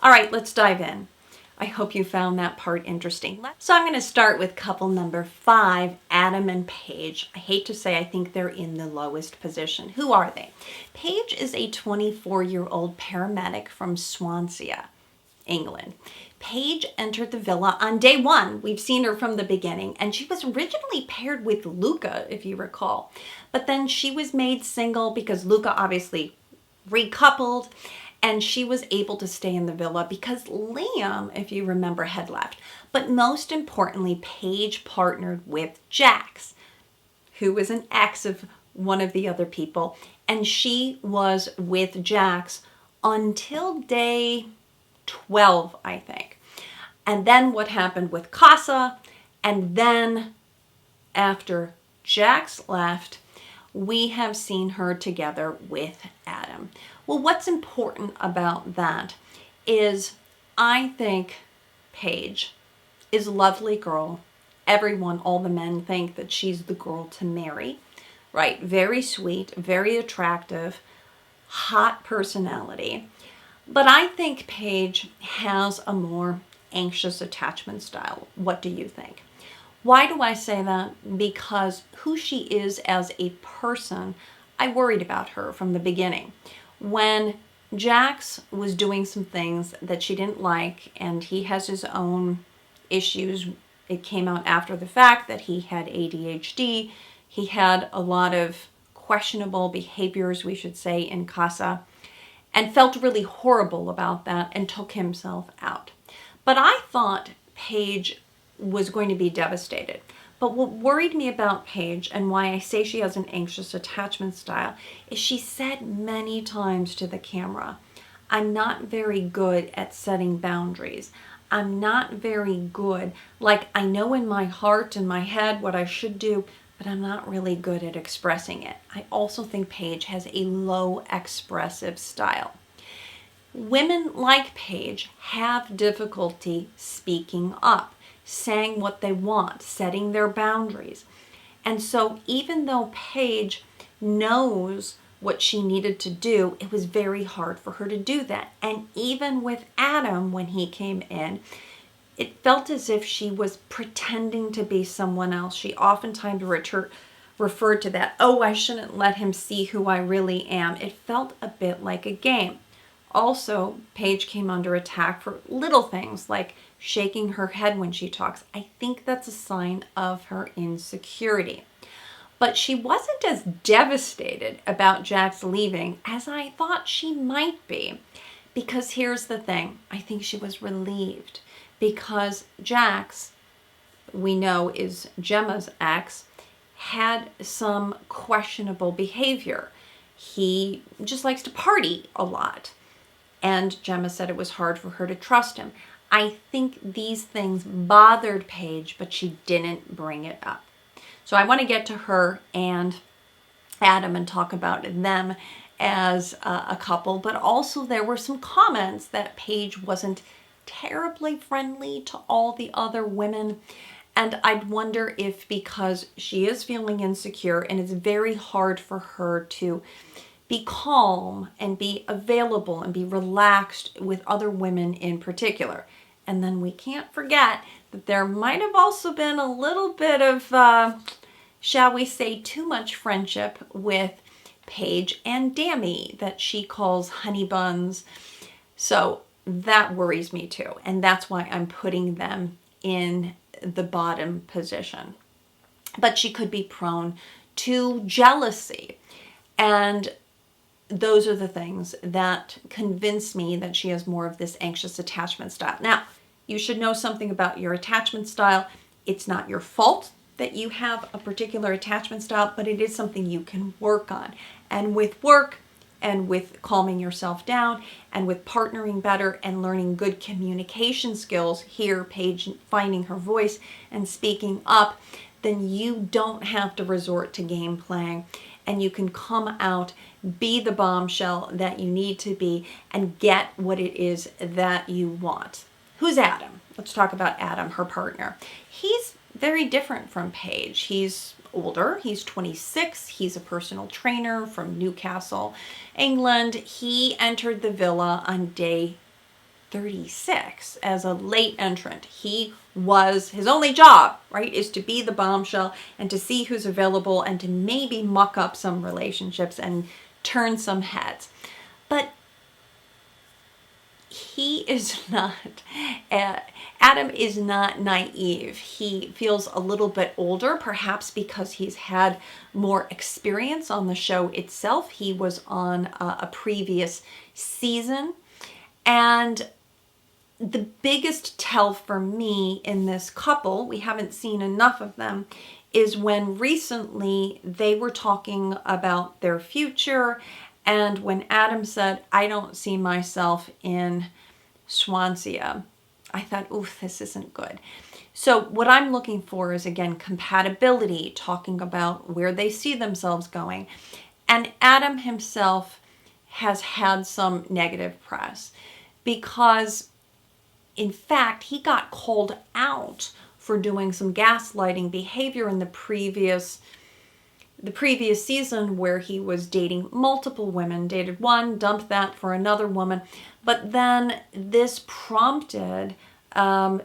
All right, let's dive in. I hope you found that part interesting. So I'm going to start with couple number 5, Adam and Paige. I hate to say I think they're in the lowest position. Who are they? Paige is a 24-year-old paramedic from Swansea, England. Paige entered the villa on day 1. We've seen her from the beginning, and she was originally paired with Luca, if you recall. But then she was made single because Luca obviously recoupled, and she was able to stay in the villa because Liam, if you remember, had left. But most importantly, Paige partnered with Jax, who was an ex of one of the other people, and she was with Jax until day 12, I think. And then what happened with Casa, and then after Jax left, we have seen her together with Adam. Well, what's important about that is I think Paige is a lovely girl. Everyone, all the men think that she's the girl to marry, right? Very sweet, very attractive, hot personality. But I think Paige has a more anxious attachment style. What do you think? Why do I say that? Because who she is as a person, I worried about her from the beginning. When Jax was doing some things that she didn't like, and he has his own issues, it came out after the fact that he had ADHD. He had a lot of questionable behaviors, we should say, in Casa, and felt really horrible about that and took himself out. But I thought Paige was going to be devastated. But what worried me about Paige, and why I say she has an anxious attachment style, is she said many times to the camera, I'm not very good at setting boundaries. I'm not very good. Like, I know in my heart and my head what I should do, but I'm not really good at expressing it. I also think Paige has a low expressive style. Women like Paige have difficulty speaking up, saying what they want, setting their boundaries. And so even though Paige knows what she needed to do, it was very hard for her to do that. And even with Adam, when he came in, it felt as if she was pretending to be someone else. She oftentimes referred to that, oh, I shouldn't let him see who I really am. It felt a bit like a game. Also, Paige came under attack for little things like shaking her head when she talks. I think that's a sign of her insecurity. But she wasn't as devastated about Jax leaving as I thought she might be. Because here's the thing, I think she was relieved. Because Jax, we know is Gemma's ex, had some questionable behavior. He just likes to party a lot. And Gemma said it was hard for her to trust him. I think these things bothered Paige, but she didn't bring it up. So I want to get to her and Adam and talk about them as a couple, but also there were some comments that Paige wasn't terribly friendly to all the other women. And I'd wonder if because she is feeling insecure and it's very hard for her to be calm and be available and be relaxed with other women in particular. And then we can't forget that there might have also been a little bit of, shall we say, too much friendship with Paige and Dany that she calls honey buns. So that worries me too. And that's why I'm putting them in the bottom position. But she could be prone to jealousy. And those are the things that convince me that she has more of this anxious attachment style. Now, you should know something about your attachment style. It's not your fault that you have a particular attachment style, but it is something you can work on. And with work, and with calming yourself down, and with partnering better and learning good communication skills, here Paige finding her voice and speaking up, then you don't have to resort to game playing. And you can come out, be the bombshell that you need to be, and get what it is that you want. Who's Adam? Let's talk about Adam, her partner. He's very different from Paige. He's older. He's 26. He's a personal trainer from Newcastle, England. He entered the villa on day 36 as a late entrant. His only job, right, is to be the bombshell and to see who's available and to maybe muck up some relationships and turn some heads. But he is not, Adam is not naive. He feels a little bit older, perhaps because he's had more experience on the show itself. He was on a previous season. And the biggest tell for me in this couple, we haven't seen enough of them, is when recently they were talking about their future. And when Adam said, I don't see myself in Swansea, I thought, oof, this isn't good. So what I'm looking for is, again, compatibility, talking about where they see themselves going. And Adam himself has had some negative press because, in fact, he got called out for doing some gaslighting behavior in the previous season, where he was dating multiple women, dated one, dumped that for another woman. But then this prompted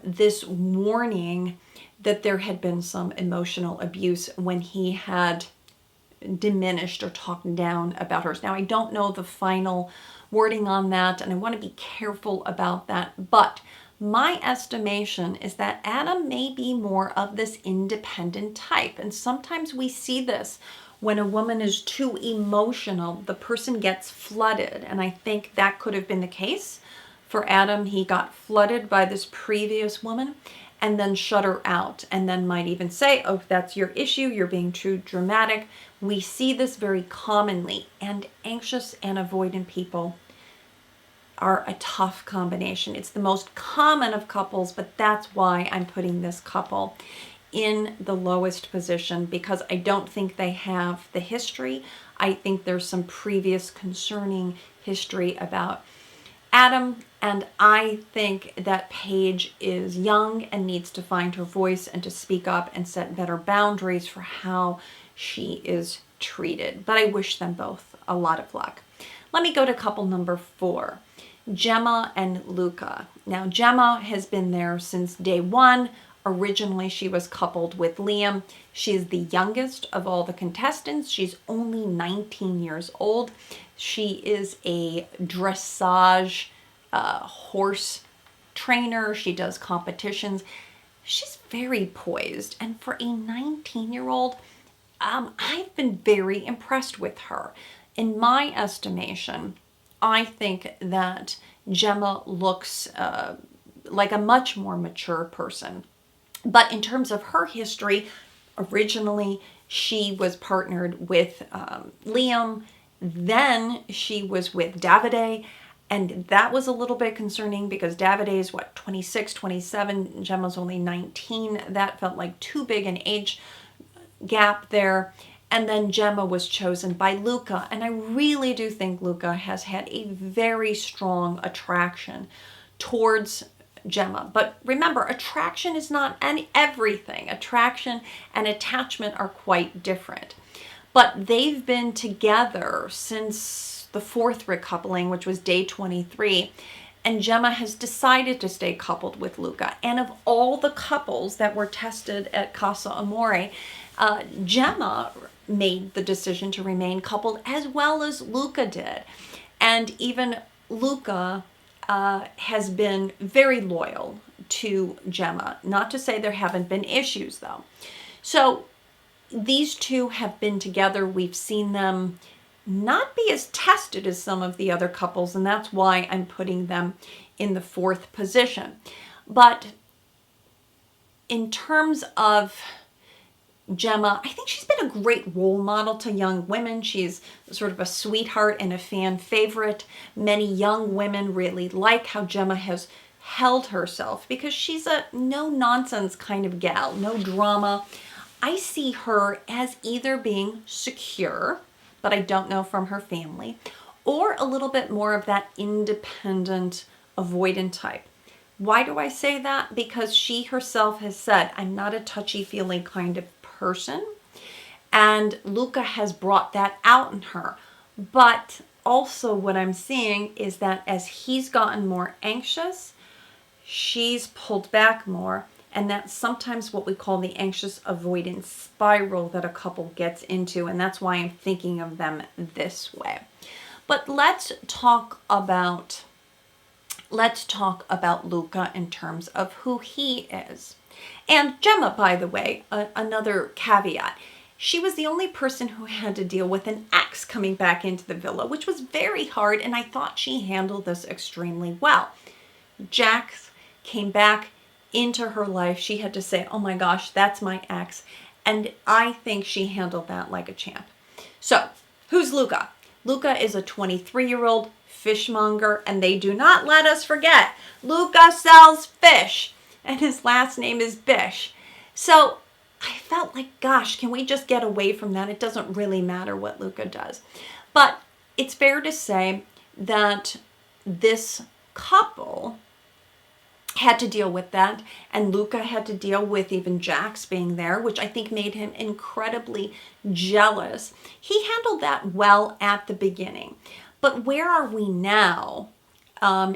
this warning that there had been some emotional abuse when he had diminished or talked down about hers. Now, I don't know the final wording on that, and I want to be careful about that. But my estimation is that Adam may be more of this independent type. And sometimes we see this when a woman is too emotional, the person gets flooded. And I think that could have been the case for Adam. He got flooded by this previous woman and then shut her out, and then might even say, oh, that's your issue, you're being too dramatic. We see this very commonly, and anxious and avoidant people are a tough combination. It's the most common of couples, but that's why I'm putting this couple in the lowest position, because I don't think they have the history. I think there's some previous concerning history about Adam, and I think that Paige is young and needs to find her voice and to speak up and set better boundaries for how she is treated. But I wish them both a lot of luck. Let me go to couple number 4. Gemma and Luca. Now, Gemma has been there since day one. Originally, she was coupled with Liam. She's the youngest of all the contestants. She's only 19 years old. She is a dressage horse trainer. She does competitions. She's very poised. And for a 19-year-old, I've been very impressed with her. In my estimation, I think that Gemma looks like a much more mature person. But in terms of her history, originally she was partnered with Liam. Then she was with Davide. And that was a little bit concerning because Davide is, 26, 27. Gemma's only 19. That felt like too big an age gap there. And then Gemma was chosen by Luca. And I really do think Luca has had a very strong attraction towards Gemma. But remember, attraction is not everything. Attraction and attachment are quite different. But they've been together since the 4th recoupling, which was day 23. And Gemma has decided to stay coupled with Luca. And of all the couples that were tested at Casa Amore, Gemma made the decision to remain coupled, as well as Luca did. And even Luca has been very loyal to Gemma. Not to say there haven't been issues, though. So these two have been together. We've seen them not be as tested as some of the other couples, and that's why I'm putting them in the 4th position. But in terms of Gemma, I think she's been a great role model to young women. She's sort of a sweetheart and a fan favorite. Many young women really like how Gemma has held herself because she's a no-nonsense kind of gal, no drama. I see her as either being secure, but I don't know from her family, or a little bit more of that independent, avoidant type. Why do I say that? Because she herself has said, I'm not a touchy-feely kind of person, and Luca has brought that out in her. But also what I'm seeing is that as he's gotten more anxious, she's pulled back more. And that's sometimes what we call the anxious avoidance spiral that a couple gets into. And that's why I'm thinking of them this way. But let's talk about Luca in terms of who he is. And Gemma, by the way, another caveat. She was the only person who had to deal with an ex coming back into the villa, which was very hard, and I thought she handled this extremely well. Jax came back into her life. She had to say, oh my gosh, that's my ex. And I think she handled that like a champ. So, who's Luca? Luca is a 23-year-old fishmonger, and they do not let us forget, Luca sells fish, and his last name is Bish. So, I felt like, gosh, can we just get away from that? It doesn't really matter what Luca does. But it's fair to say that this couple had to deal with that, and Luca had to deal with even Jax being there, which I think made him incredibly jealous. He handled that well at the beginning. But where are we now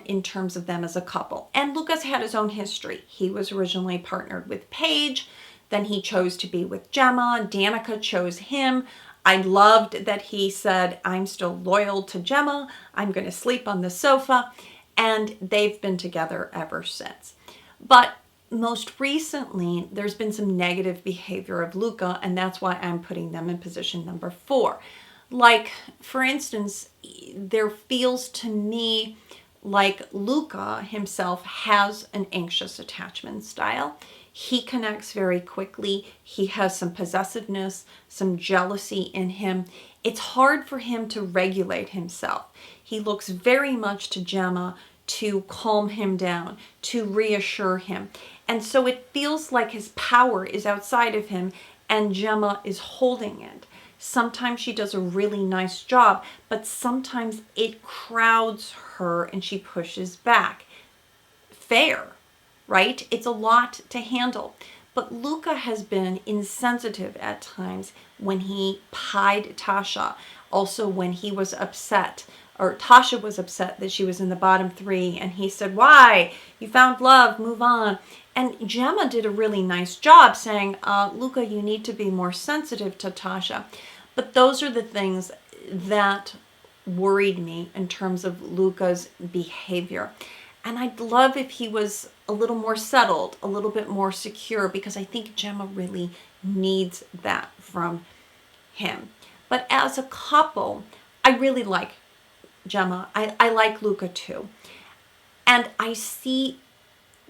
in terms of them as a couple? And Luca's had his own history. He was originally partnered with Paige. Then he chose to be with Gemma. Danica chose him. I loved that he said, I'm still loyal to Gemma. I'm going to sleep on the sofa. And they've been together ever since. But most recently, there's been some negative behavior of Luca, and that's why I'm putting them in position number 4. Like, for instance, there feels to me like Luca himself has an anxious attachment style. He connects very quickly. He has some possessiveness, some jealousy in him. It's hard for him to regulate himself. He looks very much to Gemma to calm him down, to reassure him. And so it feels like his power is outside of him and Gemma is holding it. Sometimes she does a really nice job, but sometimes it crowds her and she pushes back. Fair, right? It's a lot to handle. But Luca has been insensitive at times when he pied Tasha. Also when he was upset, or Tasha was upset that she was in the bottom 3, and he said, why? You found love, move on. And Gemma did a really nice job saying, Luca, you need to be more sensitive to Tasha. But those are the things that worried me in terms of Luca's behavior. And I'd love if he was a little more settled, a little bit more secure, because I think Gemma really needs that from him. But as a couple, I really like Gemma. I like Luca too. And I see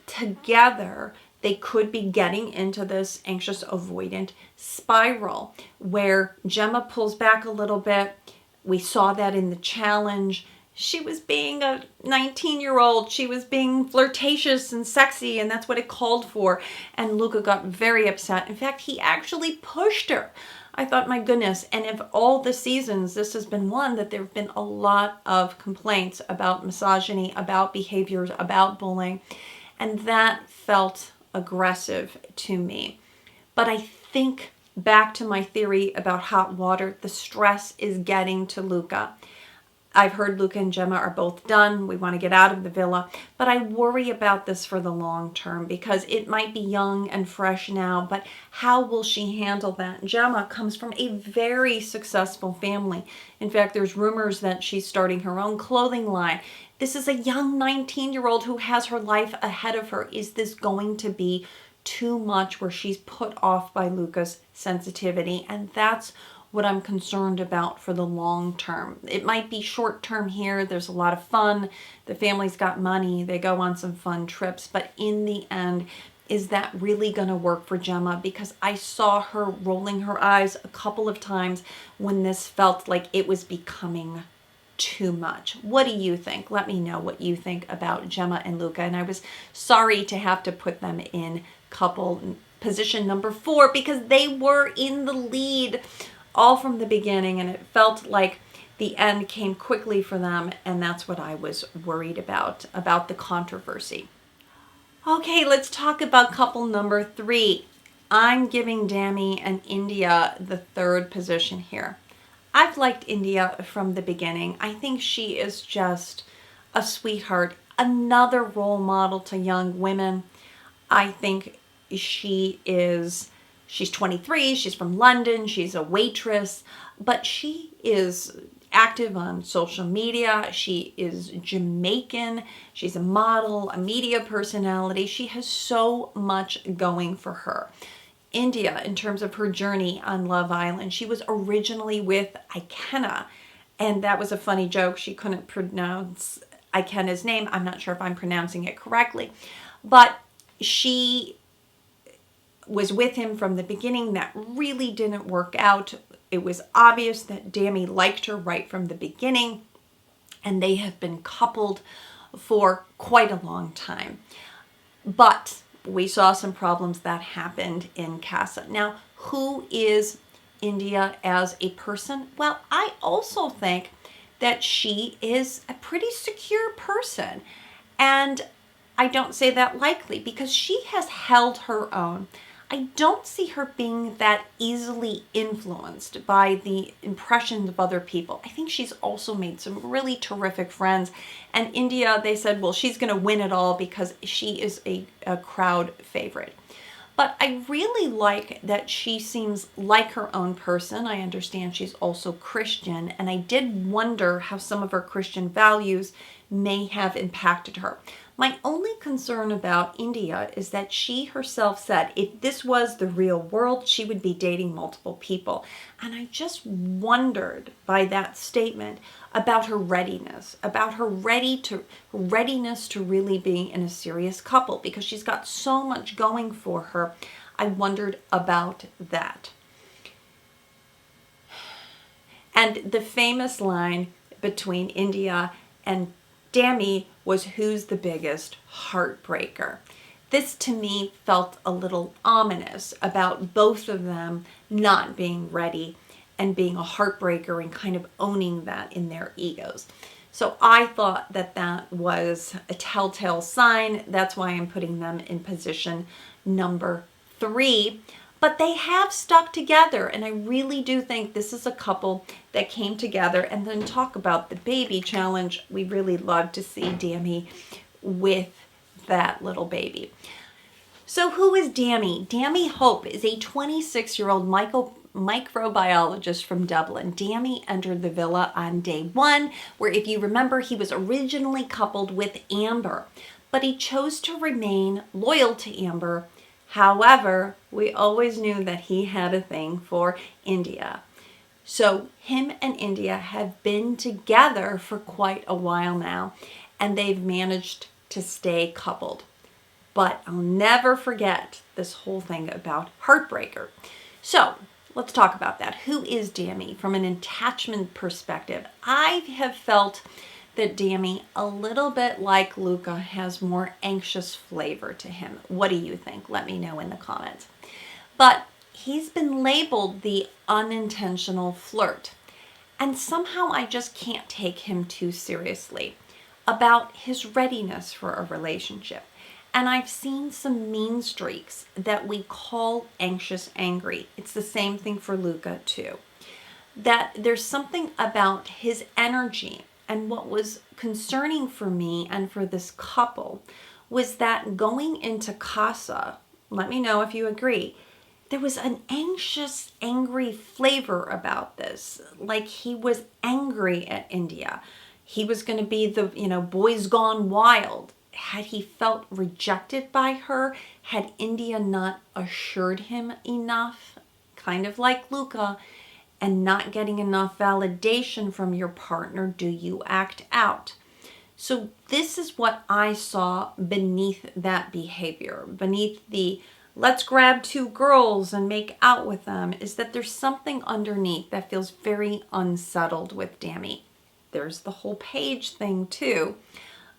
together they could be getting into this anxious avoidant spiral where Gemma pulls back a little bit. We saw that in the challenge. She was being a 19-year-old. She was being flirtatious and sexy, and that's what it called for. And Luca got very upset. In fact, he actually pushed her. I thought, my goodness, and of all the seasons, this has been one that there have been a lot of complaints about misogyny, about behaviors, about bullying, and that felt aggressive to me. But I think back to my theory about hot water, the stress is getting to Luca. I've heard Luca and Gemma are both done. We want to get out of the villa. But I worry about this for the long term because it might be young and fresh now, but how will she handle that? Gemma comes from a very successful family. In fact, there's rumors that she's starting her own clothing line. This is a young 19-year-old who has her life ahead of her. Is this going to be too much where she's put off by Luca's sensitivity? And that's what I'm concerned about for the long term. It might be short term here. There's a lot of fun. The family's got money. They go on some fun trips. But in the end, is that really going to work for Gemma? Because I saw her rolling her eyes a couple of times when this felt like it was becoming too much. What do you think? Let me know what you think about Gemma and Luca. And I was sorry to have to put them in couple position number 4 because they were in the lead all from the beginning, and it felt like the end came quickly for them, and that's what I was worried about the controversy. Okay, let's talk about couple number 3. I'm giving Dany and India the 3rd position here. I've liked India from the beginning. I think she is just a sweetheart, another role model to young women. I think she's 23, she's from London, she's a waitress, but she is active on social media. She is Jamaican. She's a model, a media personality. She has so much going for her. India, in terms of her journey on Love Island, she was originally with Ikenna, and that was a funny joke. She couldn't pronounce Ikenna's name. I'm not sure if I'm pronouncing it correctly, but she was with him from the beginning. That really didn't work out. It was obvious that Dany liked her right from the beginning, and they have been coupled for quite a long time. But we saw some problems that happened in Casa. Now, who is India as a person? Well, I also think that she is a pretty secure person. And I don't say that lightly because she has held her own. I don't see her being that easily influenced by the impressions of other people. I think she's also made some really terrific friends. And India, they said, well, she's going to win it all because she is a crowd favorite. But I really like that she seems like her own person. I understand she's also Christian, and I did wonder how some of her Christian values may have impacted her. My only concern about India is that she herself said if this was the real world, she would be dating multiple people. And I just wondered by that statement about her readiness, about her readiness to really being in a serious couple, because she's got so much going for her. I wondered about that. And the famous line between India and Dany was, who's the biggest heartbreaker? This to me felt a little ominous about both of them not being ready and being a heartbreaker and kind of owning that in their egos. So I thought that that was a telltale sign. That's why I'm putting them in position number 3. But they have stuck together, and I really do think this is a couple that came together. And then talk about the baby challenge. We really love to see Dany with that little baby. So who is Dany? Dany Hope is a 26-year-old microbiologist from Dublin. Dany entered the villa on day 1, where, if you remember, he was originally coupled with Amber, but he chose to remain loyal to Amber. However, we always knew that he had a thing for India. So him and India have been together for quite a while now, and they've managed to stay coupled. But I'll never forget this whole thing about heartbreaker. So let's talk about that. Who is Dany from an attachment perspective? I have felt that Dany, a little bit like Luca, has more anxious flavor to him. What do you think? Let me know in the comments. But he's been labeled the unintentional flirt. And somehow I just can't take him too seriously about his readiness for a relationship. And I've seen some mean streaks that we call anxious angry. It's the same thing for Luca too. That there's something about his energy. And what was concerning for me and for this couple was that going into Casa, let me know if you agree, there was an anxious, angry flavor about this. Like he was angry at India. He was going to be the, boys gone wild. Had he felt rejected by her? Had India not assured him enough? Kind of like Luca. And not getting enough validation from your partner, do you act out? So this is what I saw beneath that behavior, beneath the let's grab 2 girls and make out with them, is that there's something underneath that feels very unsettled with Dany. There's the whole Paige thing too,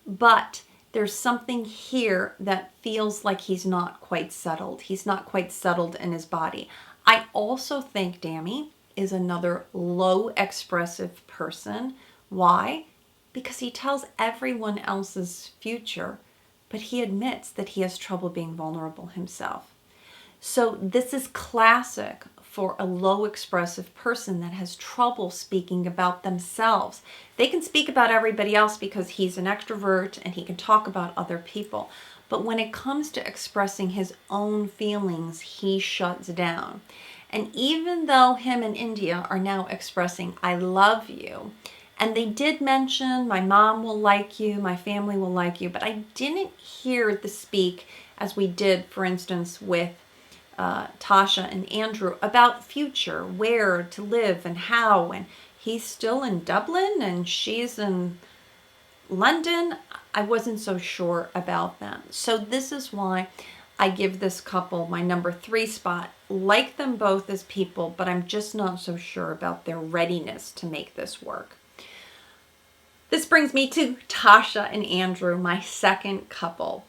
but there's something here that feels like he's not quite settled. He's not quite settled in his body. I also think Dany is another low expressive person. Why? Because he tells everyone else's future, but he admits that he has trouble being vulnerable himself. So this is classic for a low expressive person that has trouble speaking about themselves. They can speak about everybody else because he's an extrovert and he can talk about other people. But when it comes to expressing his own feelings, he shuts down. And even though him and India are now expressing, I love you, and they did mention, my mom will like you, my family will like you, but I didn't hear the speak as we did, for instance, with Tasha and Andrew about future, where to live and how, and he's still in Dublin and she's in London. I wasn't so sure about that. So this is why I give this couple my number 3 spot. Like them both as people, but I'm just not so sure about their readiness to make this work. This brings me to Tasha and Andrew, my second couple.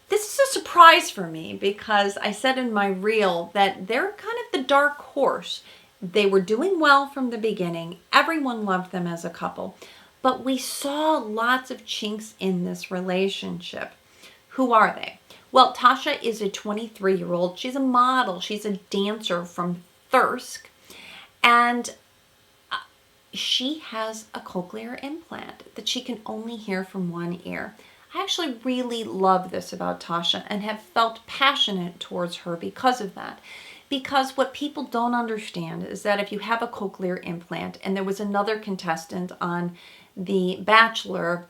This is a surprise for me because I said in my reel that they're kind of the dark horse. They were doing well from the beginning. Everyone loved them as a couple. But we saw lots of chinks in this relationship. Who are they? Well, Tasha is a 23-year-old. She's a model. She's a dancer from Thirsk. And she has a cochlear implant that she can only hear from one ear. I actually really love this about Tasha and have felt passionate towards her because of that. Because what people don't understand is that if you have a cochlear implant, and there was another contestant on The Bachelor,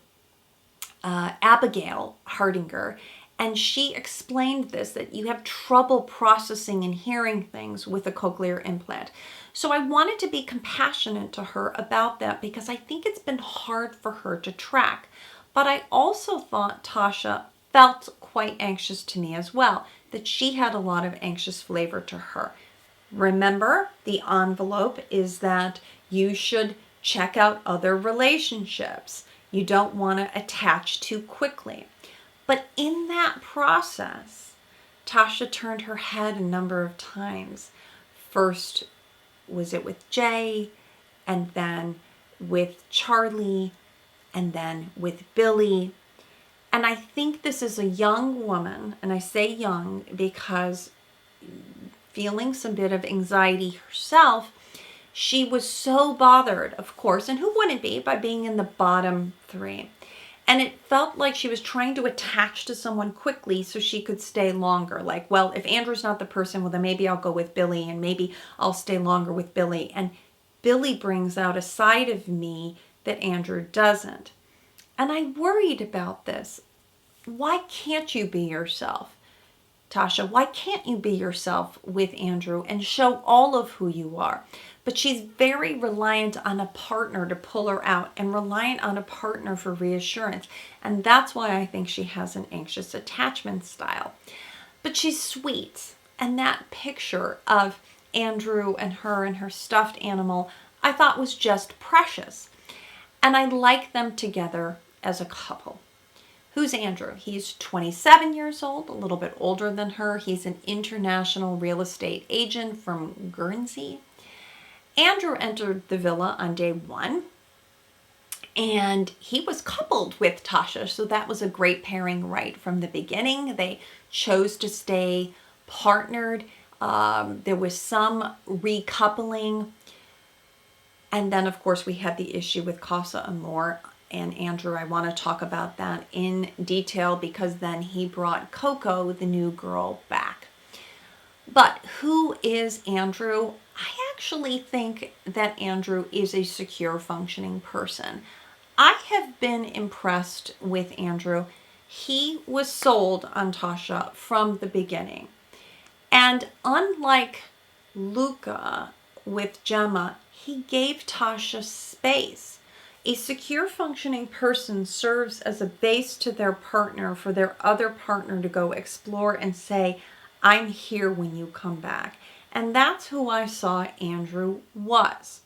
Abigail Hardinger, and she explained this, that you have trouble processing and hearing things with a cochlear implant. So I wanted to be compassionate to her about that because I think it's been hard for her to track. But I also thought Tasha felt quite anxious to me as well, that she had a lot of anxious flavor to her. Remember, the envelope is that you should check out other relationships. You don't want to attach too quickly. But in that process, Tasha turned her head a number of times. First was it with Jay, and then with Charlie, and then with Billy. And I think this is a young woman, and I say young because feeling some bit of anxiety herself, she was so bothered, of course, and who wouldn't be, by being in the bottom 3. And it felt like she was trying to attach to someone quickly so she could stay longer. Like, well, if Andrew's not the person, well, then maybe I'll go with Billy, and maybe I'll stay longer with Billy. And Billy brings out a side of me that Andrew doesn't. And I worried about this. Why can't you be yourself? Tasha, why can't you be yourself with Andrew and show all of who you are? But she's very reliant on a partner to pull her out and reliant on a partner for reassurance. And that's why I think she has an anxious attachment style. But she's sweet. And that picture of Andrew and her stuffed animal, I thought was just precious. And I like them together as a couple. Who's Andrew? He's 27 years old, a little bit older than her. He's an international real estate agent from Guernsey. Andrew entered the villa on day 1, and he was coupled with Tasha, so that was a great pairing right from the beginning. They chose to stay partnered. There was some recoupling, and then, of course, we had the issue with Casa Amor and Andrew. I want to talk about that in detail because then he brought Coco, the new girl, back. But who is Andrew? I actually think that Andrew is a secure, functioning person. I have been impressed with Andrew. He was sold on Tasha from the beginning. And unlike Luca with Gemma, he gave Tasha space. A secure, functioning person serves as a base to their partner for their other partner to go explore and say, I'm here when you come back. And that's who I saw Andrew was.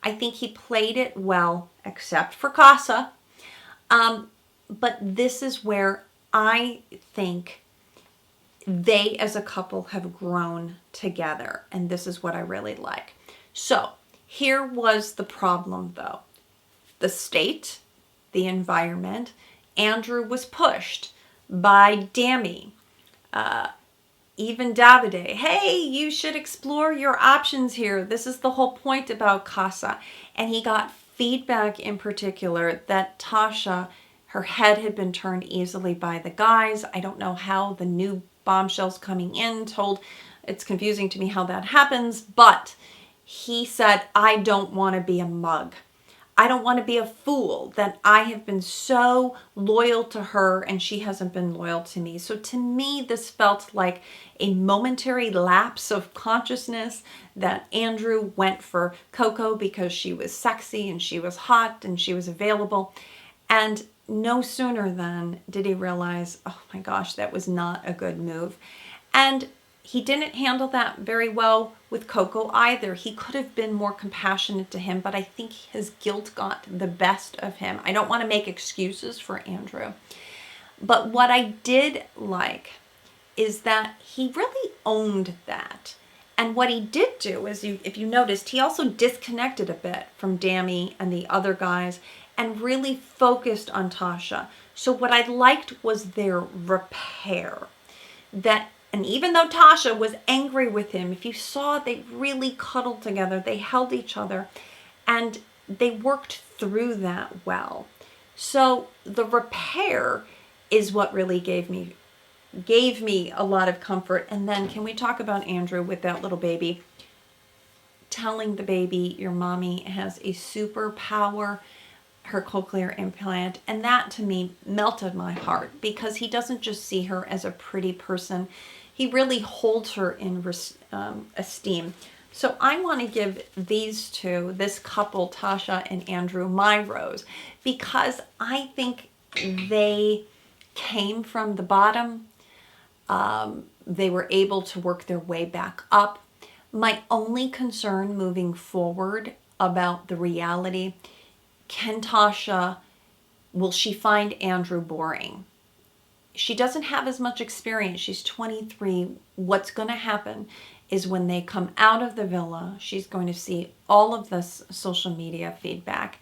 I think he played it well, except for Casa. But this is where I think they as a couple have grown together. And this is what I really like. So here was the problem, though. The state, the environment. Andrew was pushed by Dany. even Davide, hey, you should explore your options here. This is the whole point about Casa. And he got feedback in particular that Tasha, her head had been turned easily by the guys. I don't know how the new bombshells coming in told. It's confusing to me how that happens, but he said, I don't want to be a mug. I don't want to be a fool that I have been so loyal to her and she hasn't been loyal to me. So to me, this felt like a momentary lapse of consciousness that Andrew went for Coco because she was sexy and she was hot and she was available. And no sooner than did he realize, oh my gosh, that was not a good move. And he didn't handle that very well with Coco either. He could have been more compassionate to him, but I think his guilt got the best of him. I don't want to make excuses for Andrew. But what I did like is that he really owned that. And what he did do is, if you noticed, he also disconnected a bit from Dany and the other guys and really focused on Tasha. So what I liked was their repair. And even though Tasha was angry with him, if you saw, they really cuddled together. They held each other and they worked through that well. So the repair is what really gave me a lot of comfort. And then can we talk about Andrew with that little baby? Telling the baby, your mommy has a superpower, her cochlear implant. And that to me melted my heart because he doesn't just see her as a pretty person. He really holds her in esteem. So I want to give these two, this couple, Tasha and Andrew, my rose, because I think they came from the bottom. They were able to work their way back up. My only concern moving forward about the reality, will she find Andrew boring? She doesn't have as much experience. She's 23. What's going to happen is when they come out of the villa, she's going to see all of this social media feedback.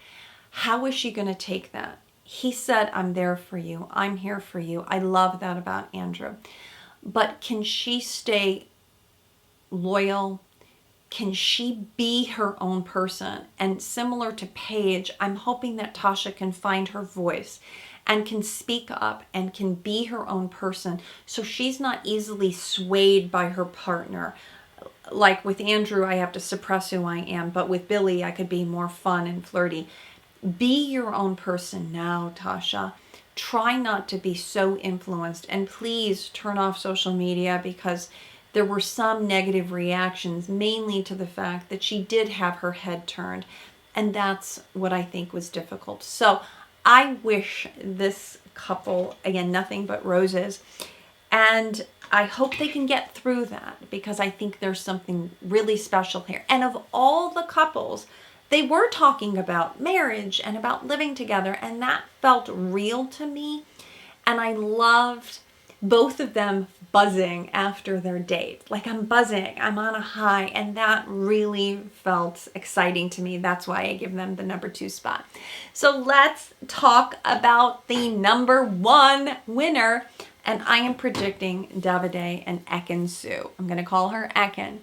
How is she going to take that? He said, I'm there for you. I'm here for you. I love that about Andrew. But can she stay loyal? Can she be her own person? And similar to Paige, I'm hoping that Tasha can find her voice and can speak up and can be her own person so she's not easily swayed by her partner. Like with Andrew, I have to suppress who I am, but with Billy, I could be more fun and flirty. Be your own person now, Tasha. Try not to be so influenced, and please turn off social media because there were some negative reactions, mainly to the fact that she did have her head turned, and that's what I think was difficult. So I wish this couple, again, nothing but roses, and I hope they can get through that because I think there's something really special here. And of all the couples, they were talking about marriage and about living together, and that felt real to me. And I loved both of them buzzing after their date. Like, I'm buzzing, I'm on a high, and that really felt exciting to me. That's why I give them the number 2 spot. So let's talk about the number 1 winner, and I am predicting Davide and Ekenzu. I'm going to call her Eken.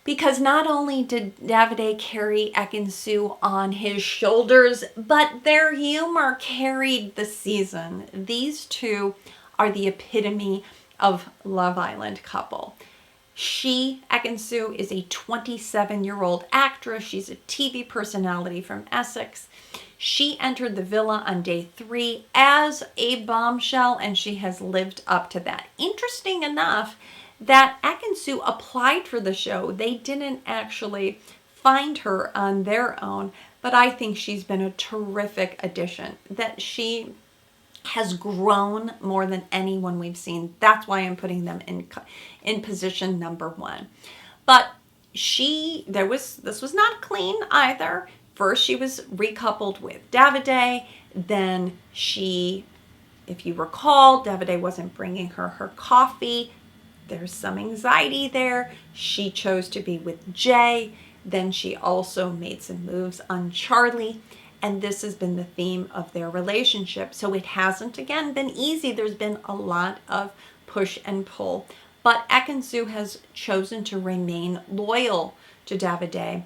Because not only did Davide carry Ekenzu on his shoulders, but their humor carried the season. These two are the epitome of Love Island couple. Ekenzu, is a 27-year-old actress. She's a TV personality from Essex. She entered the villa on day 3 as a bombshell, and she has lived up to that. Interesting enough that Ekenzu applied for the show. They didn't actually find her on their own, but I think she's been a terrific addition, that she has grown more than anyone we've seen. That's why I'm putting them in position number 1. But this was not clean either. First, she was recoupled with Davide. Then if you recall, Davide wasn't bringing her coffee. There's some anxiety there. She chose to be with Jay. Then she also made some moves on Charlie. And this has been the theme of their relationship. So it hasn't, again, been easy. There's been a lot of push and pull. But Ekenzu has chosen to remain loyal to Davide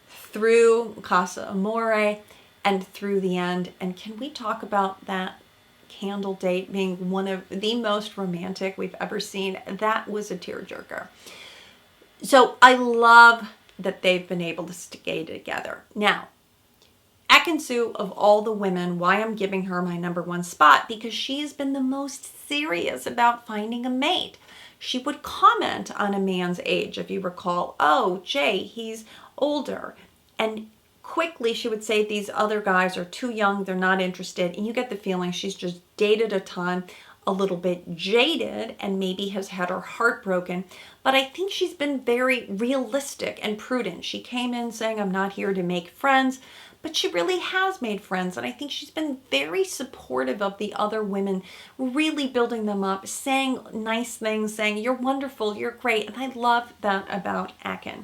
through Casa Amore and through the end. And can we talk about that candle date being one of the most romantic we've ever seen? That was a tearjerker. So I love that they've been able to stay together. Now, Ekenzu, of all the women, why I'm giving her my number one spot, because she has been the most serious about finding a mate. She would comment on a man's age, if you recall. Oh, Jay, he's older. And quickly she would say these other guys are too young, they're not interested. And you get the feeling she's just dated a ton, a little bit jaded, and maybe has had her heart broken. But I think she's been very realistic and prudent. She came in saying, I'm not here to make friends. But she really has made friends, and I think she's been very supportive of the other women, really building them up, saying nice things, saying, you're wonderful, you're great, and I love that about Eken.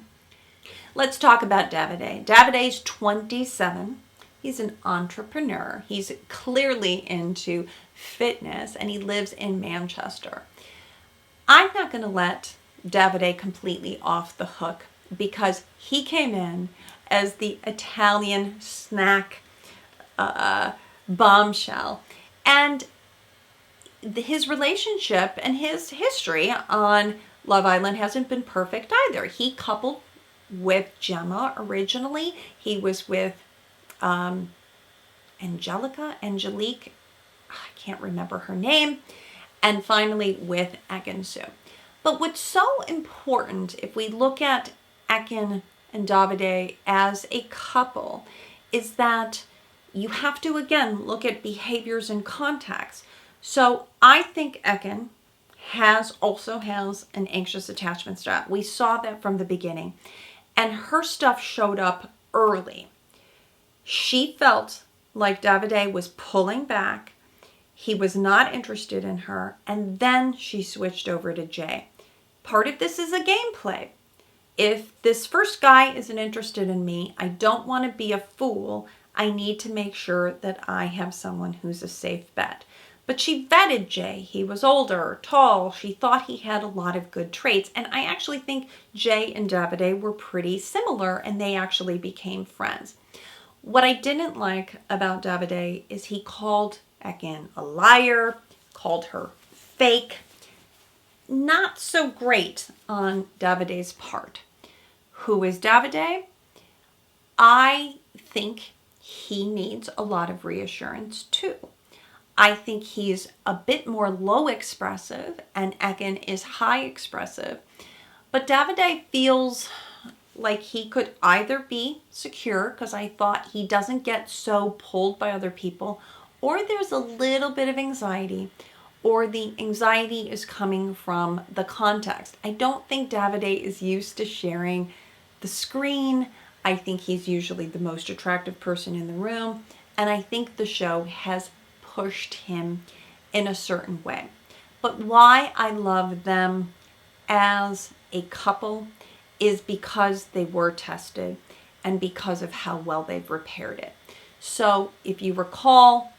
Let's talk about Davide. Davide's 27. He's an entrepreneur. He's clearly into fitness, and he lives in Manchester. I'm not going to let Davide completely off the hook because he came in as the Italian snack bombshell. And his relationship and his history on Love Island hasn't been perfect either. He coupled with Gemma originally. He was with Angelique, I can't remember her name, and finally with Ekenzu. But what's so important, if we look at Eken and Davide as a couple, is that you have to, again, look at behaviors and context. So I think Eken also has an anxious attachment style. We saw that from the beginning. And her stuff showed up early. She felt like Davide was pulling back. He was not interested in her. And then she switched over to Jay. Part of this is a gameplay. If this first guy isn't interested in me, I don't want to be a fool. I need to make sure that I have someone who's a safe bet. But she vetted Jay. He was older, tall. She thought he had a lot of good traits. And I actually think Jay and Davide were pretty similar, and they actually became friends. What I didn't like about Davide is he called Eken a liar, called her fake. Not so great on Davide's part. Who is Davide? I think he needs a lot of reassurance too. I think he's a bit more low expressive and Eken is high expressive. But Davide feels like he could either be secure, because I thought he doesn't get so pulled by other people, or there's a little bit of anxiety, or the anxiety is coming from the context. I don't think Davide is used to sharing the screen. I think he's usually the most attractive person in the room, and I think the show has pushed him in a certain way. But why I love them as a couple is because they were tested and because of how well they've repaired it. So if you recall,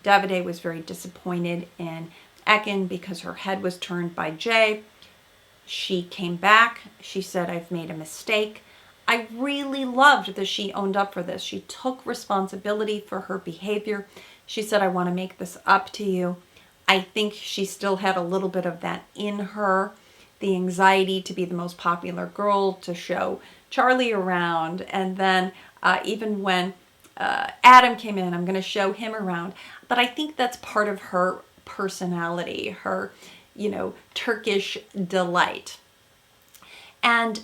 Davide was very disappointed in Eken because her head was turned by Jay. She came back. She said, I've made a mistake. I really loved that she owned up for this. She took responsibility for her behavior. She said, I want to make this up to you. I think she still had a little bit of that in her, the anxiety to be the most popular girl, to show Charlie around. And then even when Adam came in, I'm going to show him around. But I think that's part of her personality, her, Turkish delight. And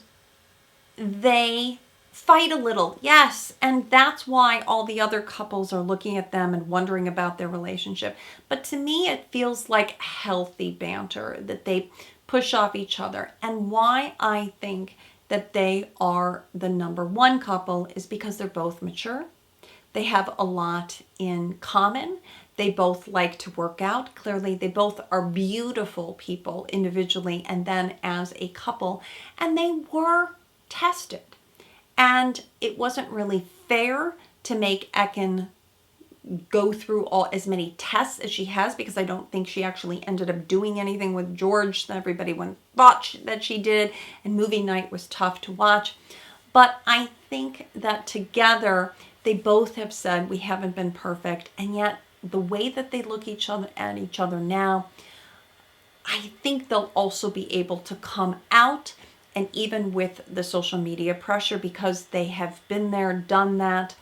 they fight a little, yes, and that's why all the other couples are looking at them and wondering about their relationship. But to me, it feels like healthy banter, that they push off each other. And why I think that they are the number one couple is because they're both mature. They have a lot in common. They both like to work out. Clearly, they both are beautiful people individually and then as a couple. And they were tested. And it wasn't really fair to make Eken go through as many tests as she has, because I don't think she actually ended up doing anything with George that everybody thought that she did, and movie night was tough to watch. But I think that together they both have said we haven't been perfect, and yet the way that they look at each other now, I think they'll also be able to come out, and even with the social media pressure, because they have been there, done that.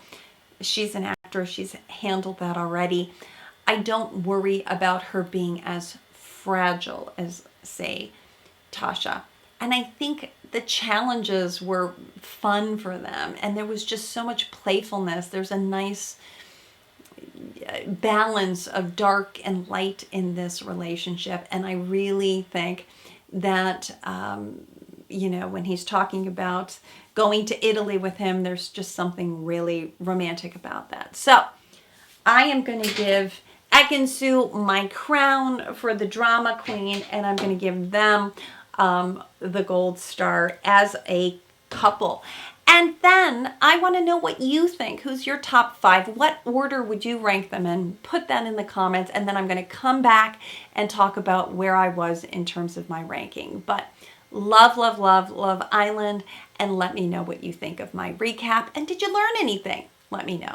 She's an actress, she's handled that already. I don't worry about her being as fragile as, say, Tasha. And I think the challenges were fun for them, and there was just so much playfulness. There's a nice balance of dark and light in this relationship, and I really think that when he's talking about going to Italy with him, there's just something really romantic about that. So I am going to give Ekenzu my crown for the drama queen, and I'm going to give them the gold star as a couple. And then I want to know what you think. Who's your top 5? What order would you rank them in? Put that in the comments, and then I'm going to come back and talk about where I was in terms of my ranking. But love, love, love, Love Island, and let me know what you think of my recap. And did you learn anything? Let me know.